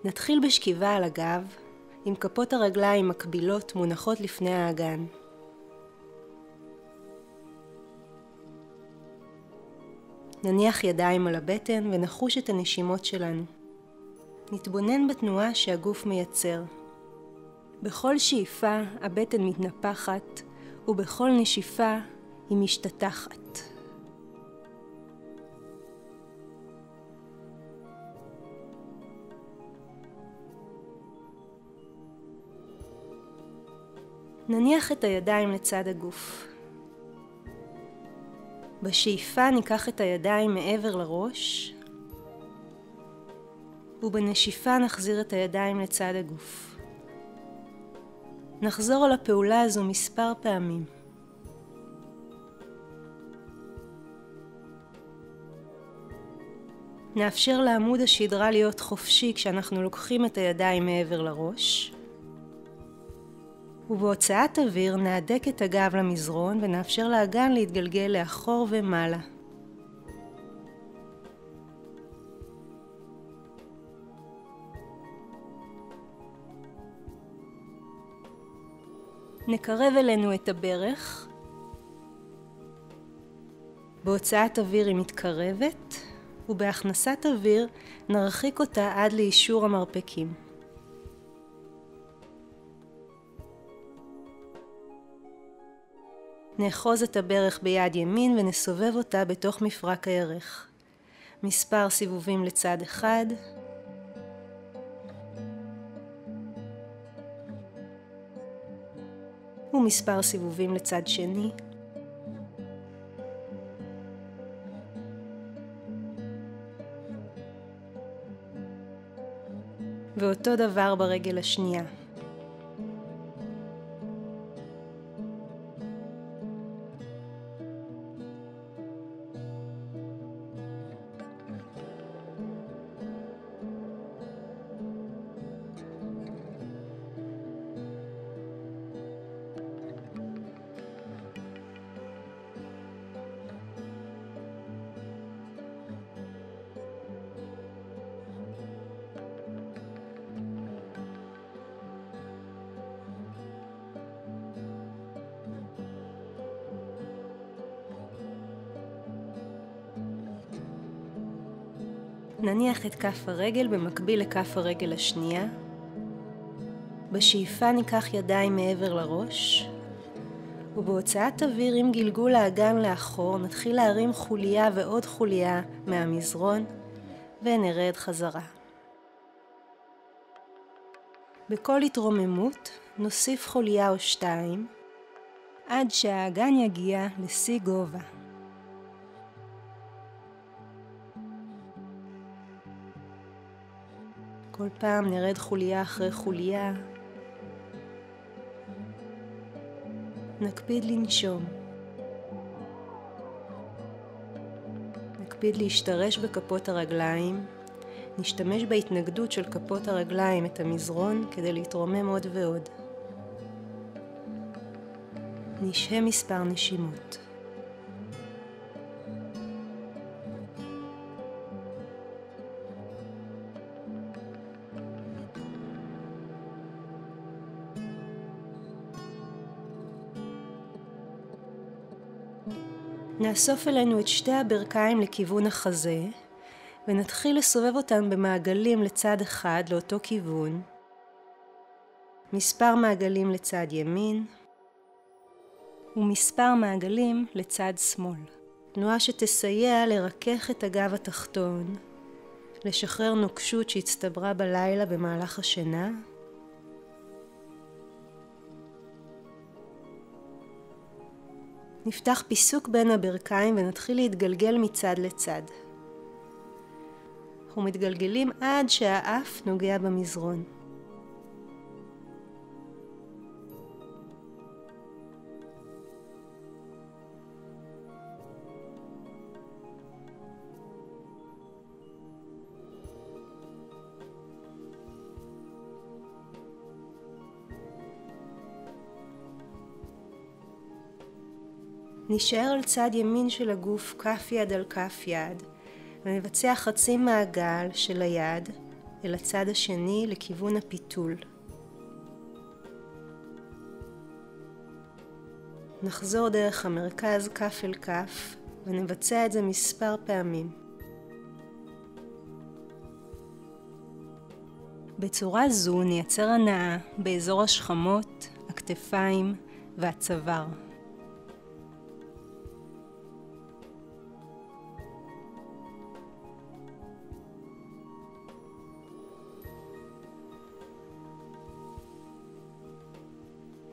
נתחיל בשכיבה על הגב, עם כפות הרגליים מקבילות מונחות לפני האגן. נניח ידיים על הבטן ונחוש את הנשימות שלנו. נתבונן בתנועה שהגוף מייצר. בכל שאיפה הבטן מתנפחת, ובכל נשיפה היא משתטחת. נניח את הידיים לצד הגוף. בשאיפה ניקח את הידיים מעבר לראש, ובנשיפה נחזיר את הידיים לצד הגוף. נחזור על הפעולה הזו מספר פעמים. נאפשר לעמוד השדרה להיות חופשי כשאנחנו לוקחים את הידיים מעבר לראש. ובהוצאת אוויר נהדק את הגב למזרון ונאפשר לאגן להתגלגל לאחור ומעלה. נקרב אלינו את הברך. בהוצאת אוויר היא מתקרבת, ובהכנסת אוויר נרחיק אותה עד לאישור המרפקים. נאחוז את הברך ביד ימין ונסובב אותה בתוך מפרק הירך. מספר סיבובים לצד אחד. ומספר סיבובים לצד שני. ואותו דבר ברגל השנייה. נניח את כף הרגל במקביל לכף הרגל השנייה. בשאיפה ניקח ידיים מעבר לראש, ובהוצאת אוויר עם גלגול האגן לאחור נתחיל להרים חוליה ועוד חוליה מהמזרון ונרד חזרה. בכל התרוממות נוסיף חוליה או שתיים עד שהאגן יגיע לשיא גובה. כל פעם נרד חוליה אחרי חוליה. נקפיד לנשום. נקפיד להשתרש בכפות הרגליים. נשתמש בהתנגדות של כפות הרגליים את המזרון כדי להתרומם עוד ועוד. נשהה מספר נשימות. נאסוף אלינו את שתי הברכיים לכיוון החזה, ונתחיל לסובב אותם במעגלים לצד אחד לאותו כיוון. מספר מעגלים לצד ימין, ומספר מעגלים לצד שמאל. תנועה שתסייע לרכך את הגב התחתון, לשחרר נוקשות שהצטברה בלילה במהלך השינה, נפתח פיסוק בין הברכיים ונתחיל להתגלגל מצד לצד. אנחנו מתגלגלים עד שהאף נוגע במזרון. נשאר על צד ימין של הגוף כף יד על כף יד, ונבצע חצי מעגל של היד אל הצד השני לכיוון הפיתול. נחזור דרך המרכז כף אל כף ונבצע את זה מספר פעמים. בצורה זו נייצר הנאה באזור השכמות, הכתפיים והצוואר.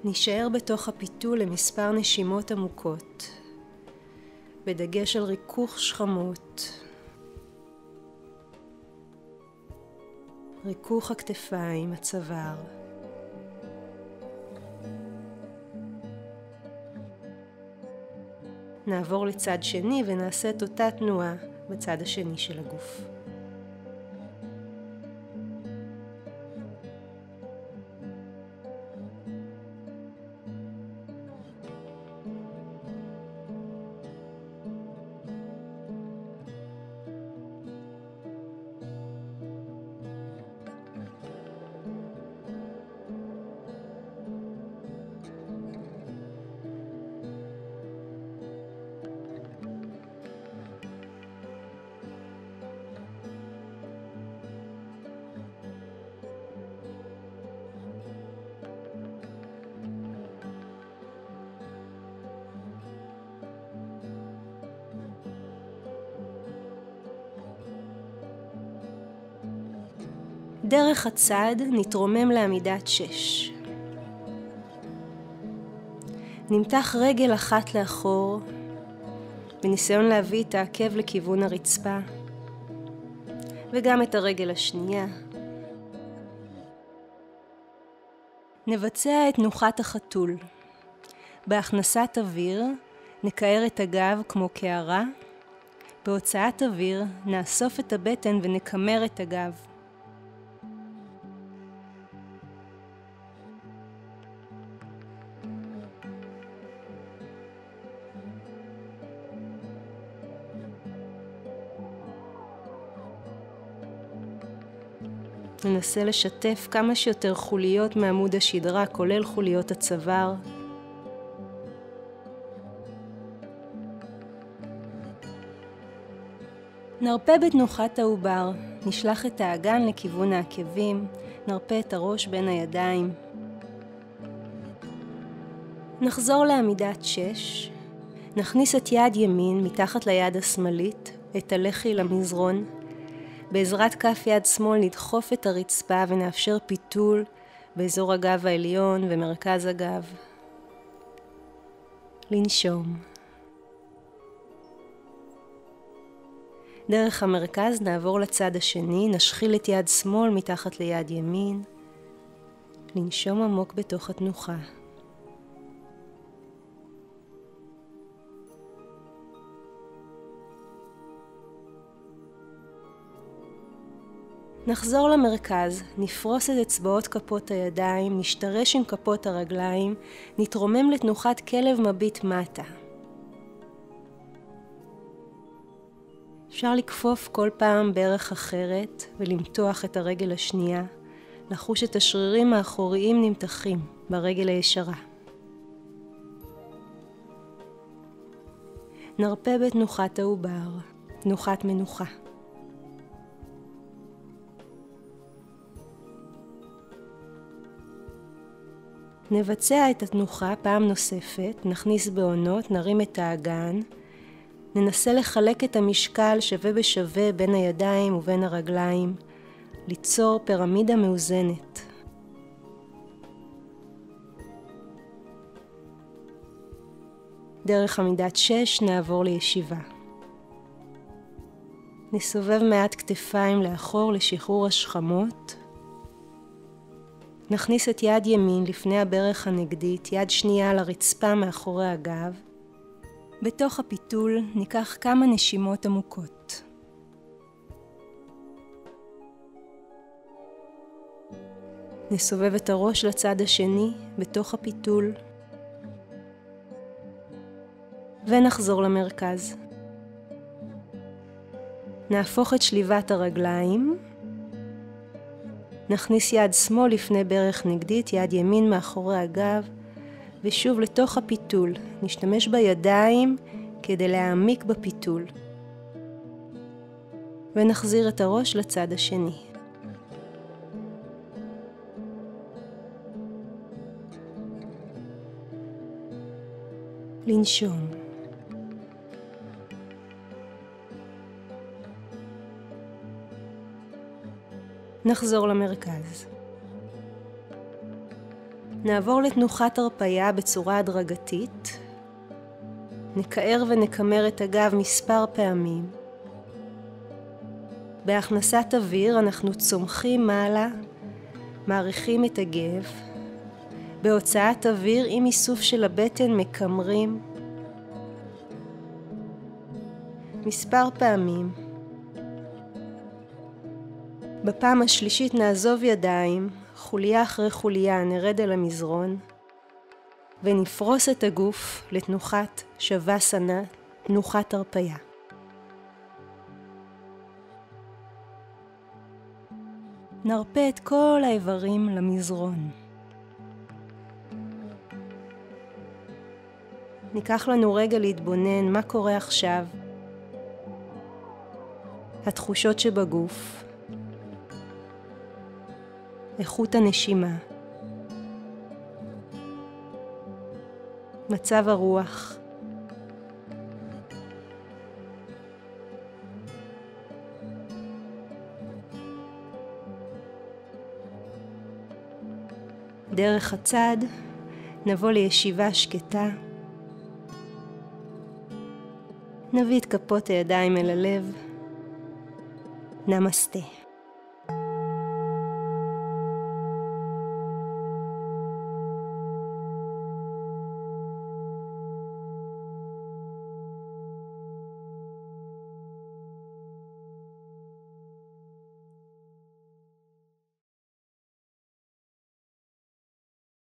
נשאר בתוך הפיתול למספר נשימות עמוקות, בדגש על ריכוך שכמות, ריכוך הכתפיים, הצוואר. נעבור לצד שני ונעשה את אותה תנועה בצד השני של הגוף. דרך הצד נתרומם לעמידת 6. נמתח רגל אחת לאחור, בניסיון להביא את העקב לכיוון הרצפה, וגם את הרגל השנייה. נבצע את תנוחת החתול. בהכנסת אוויר נקער את הגב כמו קערה, בהוצאת אוויר נאסוף את הבטן ונקמר את הגב. ננסה לשתף כמה שיותר חוליות מעמוד השדרה, כולל חוליות הצוואר. נרפה בתנוחת העובר, נשלח את האגן לכיוון העקבים, נרפה את הראש בין הידיים. נחזור לעמידת 6, נכניס את יד ימין מתחת ליד השמאלית, את הלחי למזרון. בעזרת כף יד שמאל נדחוף את הרצפה ונאפשר פיתול באזור הגב העליון ומרכז הגב. לנשום. דרך המרכז נעבור לצד השני, נשחיל את יד שמאל מתחת ליד ימין. לנשום עמוק בתוך התנוחה. נחזור למרכז, נפרוס את אצבעות כפות הידיים, נשתרש עם כפות הרגליים, נתרומם לתנוחת כלב מביט מטה. אפשר לכפוף כל פעם ברך אחרת ולמתוח את הרגל השנייה, לחוש את השרירים האחוריים נמתחים ברגל הישרה. נרפה בתנוחת העובר, תנוחת מנוחה. נבצע את התנוחה פעם נוספת, נכניס בעונות, נרים את האגן, ננסה לחלק את המשקל שווה בשווה בין הידיים ובין הרגליים, ליצור פירמידה מאוזנת. דרך עמידת 6 נעבור לישיבה. נסובב מעט כתפיים לאחור לשחרור השכמות. נכניס את יד ימין לפני הברך הנגדית, יד שנייה על הרצפה מאחורי הגב. בתוך הפיתול ניקח כמה נשימות עמוקות. נסובב את הראש לצד השני בתוך הפיתול. ונחזור למרכז. נהפוך את שליבת הרגליים. נכניס יד שמאל לפני ברך נגדית, יד ימין מאחורי הגב, ושוב לתוך הפיתול. נשתמש בידיים כדי להעמיק בפיתול. ונחזיר את הראש לצד השני. לנשום. נחזור למרכז. נעבור לתנוחת הרפיה בצורה הדרגתית. נקער ונקמר את הגב מספר פעמים. בהכנסת אוויר אנחנו צומחים מעלה, מעריכים את הגב. בהוצאת אוויר עם איסוף של הבטן מקמרים. מספר פעמים. בפעם השלישית נעזוב ידיים, חוליה אחרי חוליה נרד אל המזרון, ונפרוס את הגוף לתנוחת שווסנה, תנוחת הרפיה. נרפה את כל האיברים למזרון. ניקח לנו רגע להתבונן מה קורה עכשיו. התחושות שבגוף. איכות הנשימה. מצב הרוח. דרך הצד נבוא לישיבה שקטה. נביא את כפות הידיים אל הלב. נמסטה.